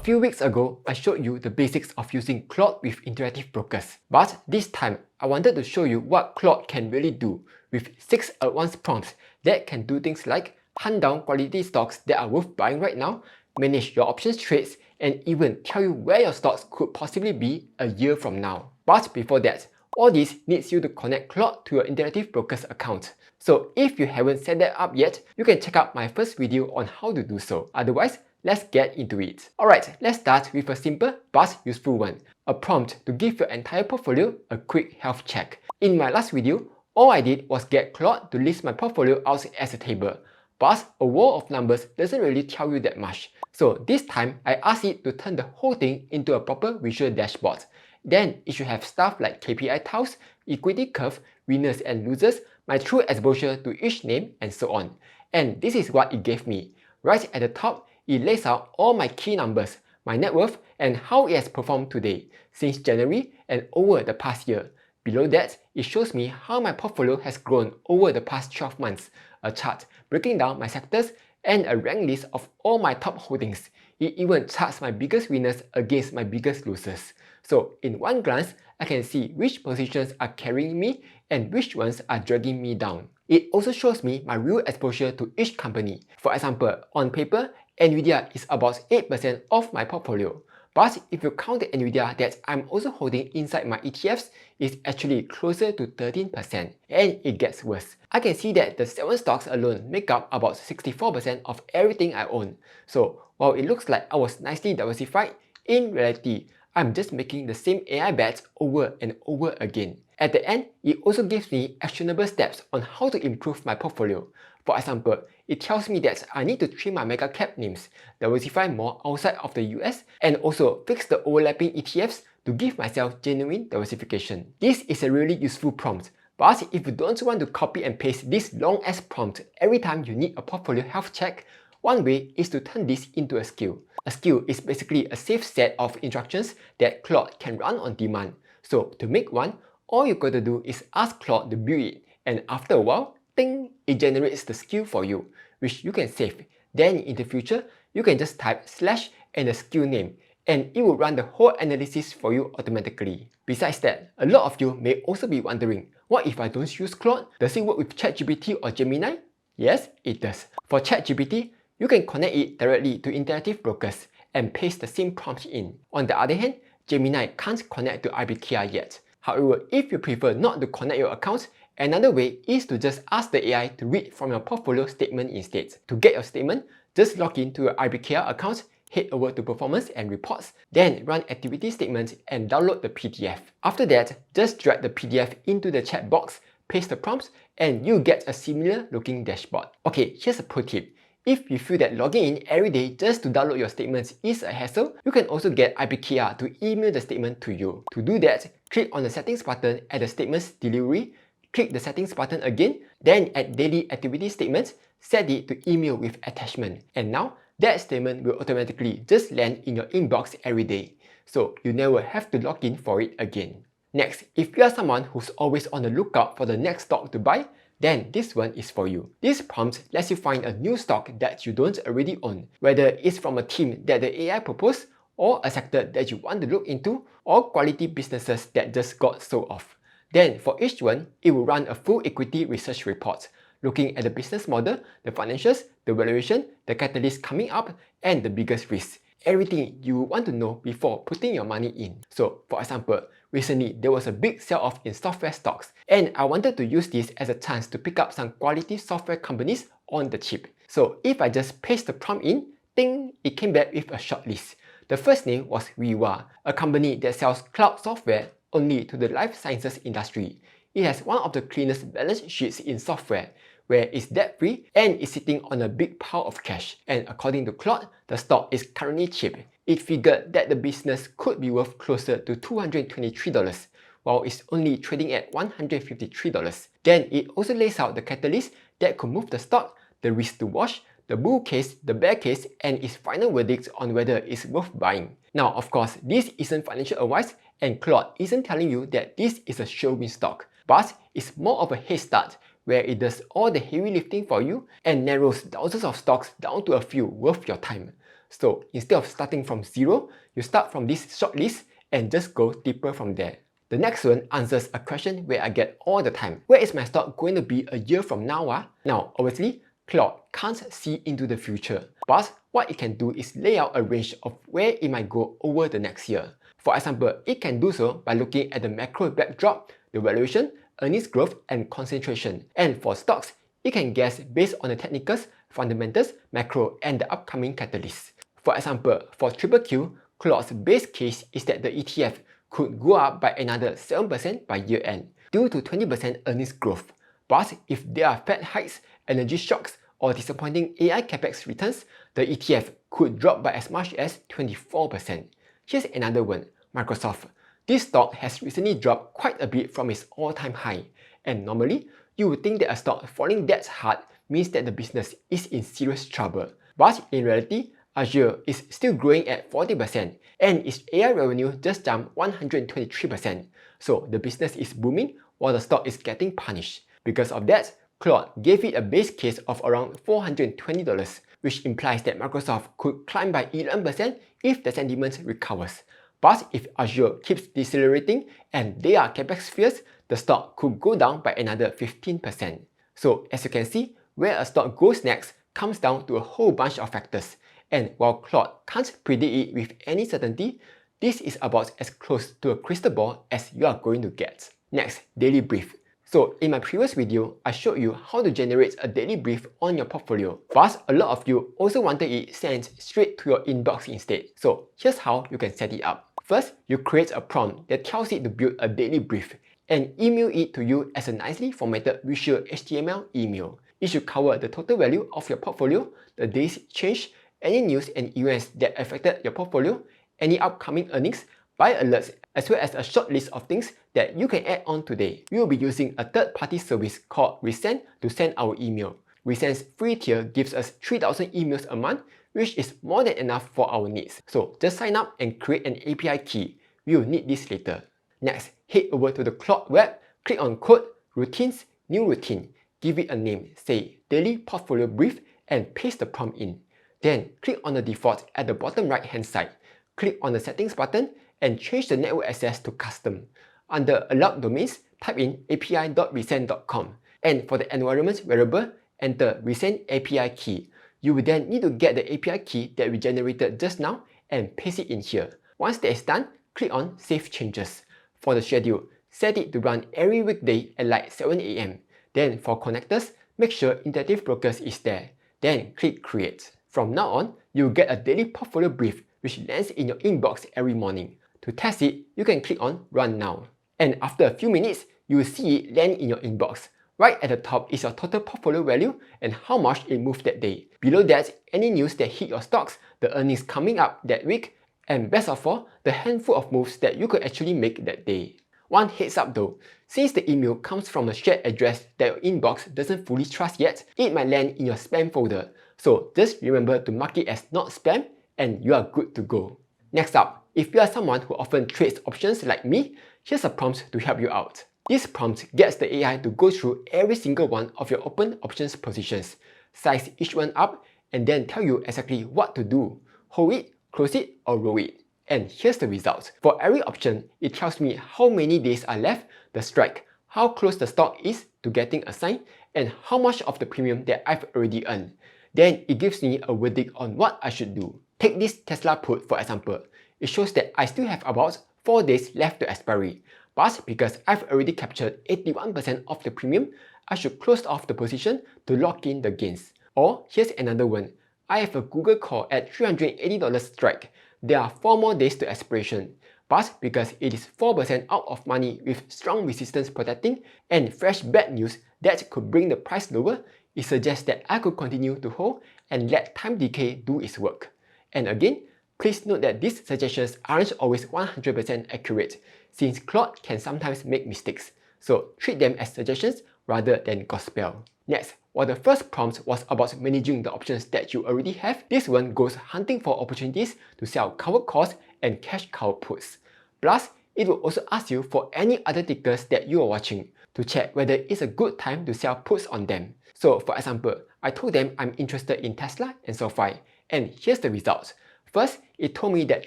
few weeks ago, I showed you the basics of using Claude with interactive brokers. But this time, I wanted to show you what Claude can really do with 6 advanced prompts that can do things like hunt down quality stocks that are worth buying right now, manage your options trades, and even tell you where your stocks could possibly be a year from now. But before that, all this needs you to connect Claude to your interactive brokers account. So if you haven't set that up yet, you can check out my first video on how to do so. Otherwise, let's get into it. Alright, let's start with a simple but useful one. A prompt to give your entire portfolio a quick health check. In my last video, all I did was get Claude to list my portfolio out as a table. But a wall of numbers doesn't really tell you that much. So this time, I asked it to turn the whole thing into a proper visual dashboard. Then it should have stuff like KPI tiles, equity curve, winners and losers, my true exposure to each name, and so on. And this is what it gave me. Right at the top, it lays out all my key numbers, my net worth, and how it has performed today, since January and over the past year. Below that, it shows me how my portfolio has grown over the past 12 months, a chart breaking down my sectors, and a rank list of all my top holdings. It even charts my biggest winners against my biggest losers. So in one glance, I can see which positions are carrying me and which ones are dragging me down. It also shows me my real exposure to each company. For example, on paper, Nvidia is about 8% of my portfolio. But if you count the Nvidia that I'm also holding inside my ETFs, it's actually closer to 13%. And it gets worse. I can see that the 7 stocks alone make up about 64% of everything I own. So while it looks like I was nicely diversified, in reality, I'm just making the same AI bets over and over again. At the end, it also gives me actionable steps on how to improve my portfolio. For example, it tells me that I need to trim my mega cap names, diversify more outside of the US, and also fix the overlapping ETFs to give myself genuine diversification. This is a really useful prompt, but if you don't want to copy and paste this long-ass prompt every time you need a portfolio health check, one way is to turn this into a skill. A skill is basically a safe set of instructions that Claude can run on demand. So to make one, all you gotta do is ask Claude to build it, and after a while, ding, it generates the skill for you, which you can save. Then in the future, you can just type / and the skill name, and it will run the whole analysis for you automatically. Besides that, a lot of you may also be wondering, what if I don't use Claude? Does it work with ChatGPT or Gemini? Yes, it does. For ChatGPT, you can connect it directly to interactive brokers and paste the same prompt in. On the other hand, Gemini can't connect to IBKR yet. However, if you prefer not to connect your accounts, another way is to just ask the AI to read from your portfolio statement instead. To get your statement, just log in to your IBKR account, head over to Performance and Reports, then run Activity Statements and download the PDF. After that, just drag the PDF into the chat box, paste the prompts, and you get a similar looking dashboard. Okay, here's a pro tip. If you feel that logging in every day just to download your statements is a hassle, you can also get IBKR to email the statement to you. To do that, click on the Settings button at the Statements Delivery, click the Settings button again, then at Daily Activity Statements, set it to Email with Attachment. And now, that statement will automatically just land in your inbox every day. So you never have to log in for it again. Next, if you are someone who's always on the lookout for the next stock to buy, then this one is for you. This prompt lets you find a new stock that you don't already own, whether it's from a theme that the AI proposed, or a sector that you want to look into, or quality businesses that just got sold off. Then for each one, it will run a full equity research report, looking at the business model, the financials, the valuation, the catalyst coming up, and the biggest risks. Everything you want to know before putting your money in. So for example, recently there was a big sell-off in software stocks, and I wanted to use this as a chance to pick up some quality software companies on the cheap. So if I just paste the prompt in, ding, it came back with a short list. The first name was Viva, a company that sells cloud software only to the life sciences industry. It has one of the cleanest balance sheets in software, where it's debt-free and is sitting on a big pile of cash. And according to Claude, the stock is currently cheap. It figured that the business could be worth closer to $223, while it's only trading at $153. Then it also lays out the catalyst that could move the stock, the risk to watch, the bull case, the bear case, and its final verdict on whether it's worth buying. Now, of course, this isn't financial advice, and Claude isn't telling you that this is a sure win stock, but it's more of a head start where it does all the heavy lifting for you and narrows thousands of stocks down to a few worth your time. So instead of starting from 0, you start from this short list and just go deeper from there. The next one answers a question where I get all the time. Where is my stock going to be a year from now? Now, obviously, Claude can't see into the future, but what it can do is lay out a range of where it might go over the next year. For example, it can do so by looking at the macro backdrop, the valuation, earnings growth, and concentration. And for stocks, it can guess based on the technicals, fundamentals, macro, and the upcoming catalysts. For example, for QQQ, Claude's base case is that the ETF could go up by another 7% by year end due to 20% earnings growth. But if there are Fed hikes, energy shocks, or disappointing AI capex returns, the ETF could drop by as much as 24%. Here's another one, Microsoft. This stock has recently dropped quite a bit from its all-time high, and normally, you would think that a stock falling that hard means that the business is in serious trouble. But in reality, Azure is still growing at 40% and its AI revenue just jumped 123%. So the business is booming while the stock is getting punished. Because of that, Claude gave it a base case of around $420, which implies that Microsoft could climb by 11% if the sentiment recovers. But if Azure keeps decelerating and they are capex fears, the stock could go down by another 15%. So as you can see, where a stock goes next comes down to a whole bunch of factors. And while Claude can't predict it with any certainty, this is about as close to a crystal ball as you are going to get. Next, daily brief. So in my previous video, I showed you how to generate a daily brief on your portfolio, but a lot of you also wanted it sent straight to your inbox instead. So here's how you can set it up. First, you create a prompt that tells it to build a daily brief and email it to you as a nicely formatted visual HTML email. It should cover the total value of your portfolio, the day's change, any news and events that affected your portfolio, any upcoming earnings, buy alerts, as well as a short list of things that you can add on today. We will be using a third-party service called Resend to send our email. Resend's free tier gives us 3,000 emails a month, which is more than enough for our needs. So just sign up and create an API key. We will need this later. Next, head over to the Claude web, click on Code, Routines, New Routine, give it a name, say Daily Portfolio Brief, and paste the prompt in. Then click on the default at the bottom right hand side. Click on the settings button and change the network access to custom. Under allowed domains, type in api.resend.com. And for the environment variable, enter resend API key. You will then need to get the API key that we generated just now and paste it in here. Once that is done, click on Save Changes. For the schedule, set it to run every weekday at like 7 AM. Then for connectors, make sure Interactive Brokers is there. Then click Create. From now on, you'll get a daily portfolio brief which lands in your inbox every morning. To test it, you can click on Run Now. And after a few minutes, you will see it land in your inbox. Right at the top is your total portfolio value and how much it moved that day. Below that, any news that hit your stocks, the earnings coming up that week, and best of all, the handful of moves that you could actually make that day. One heads up though, since the email comes from a shared address that your inbox doesn't fully trust yet, it might land in your spam folder. So just remember to mark it as not spam and you are good to go. Next up, if you are someone who often trades options like me, here's a prompt to help you out. This prompt gets the AI to go through every single one of your open options positions, size each one up, and then tell you exactly what to do. Hold it, close it, or roll it. And here's the results. For every option, it tells me how many days are left, the strike, how close the stock is to getting assigned, and how much of the premium that I've already earned. Then it gives me a verdict on what I should do. Take this Tesla put for example. It shows that I still have about 4 days left to expiry. But because I've already captured 81% of the premium, I should close off the position to lock in the gains. Or here's another one. I have a Google call at $380 strike. There are 4 more days to expiration. But because it is 4% out of money with strong resistance protecting and fresh bad news that could bring the price lower, it suggests that I could continue to hold and let time decay do its work. And again, please note that these suggestions aren't always 100% accurate, since Claude can sometimes make mistakes, so treat them as suggestions rather than gospel. Next, while the first prompt was about managing the options that you already have, this one goes hunting for opportunities to sell covered calls and cash cow puts. Plus, it will also ask you for any other tickers that you are watching to check whether it's a good time to sell puts on them. So for example, I told them I'm interested in Tesla and SoFi, and here's the results. First, it told me that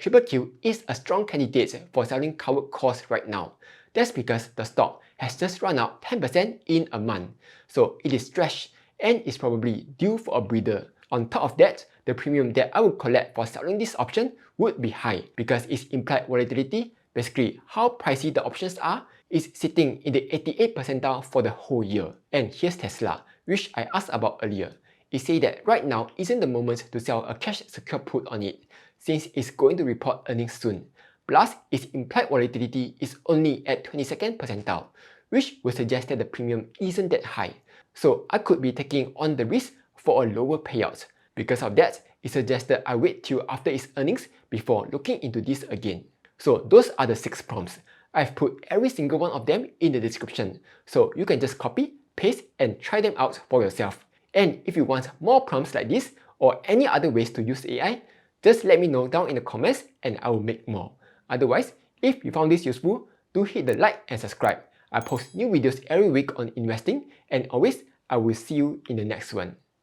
QQQ is a strong candidate for selling covered calls right now. That's because the stock has just run out 10% in a month, so it is stretched and is probably due for a breather. On top of that, the premium that I would collect for selling this option would be high because its implied volatility, basically how pricey the options are, is sitting in the 88th percentile for the whole year. And here's Tesla, which I asked about earlier. It says that right now isn't the moment to sell a cash secure put on it, since it's going to report earnings soon. Plus, its implied volatility is only at 22nd percentile, which would suggest that the premium isn't that high. So I could be taking on the risk for a lower payout. Because of that, it suggested I wait till after its earnings before looking into this again. So those are the 6 prompts. I've put every single one of them in the description, so you can just copy, paste, and try them out for yourself. And if you want more prompts like this or any other ways to use AI, just let me know down in the comments and I will make more. Otherwise, if you found this useful, do hit the like and subscribe. I post new videos every week on investing, and always I will see you in the next one.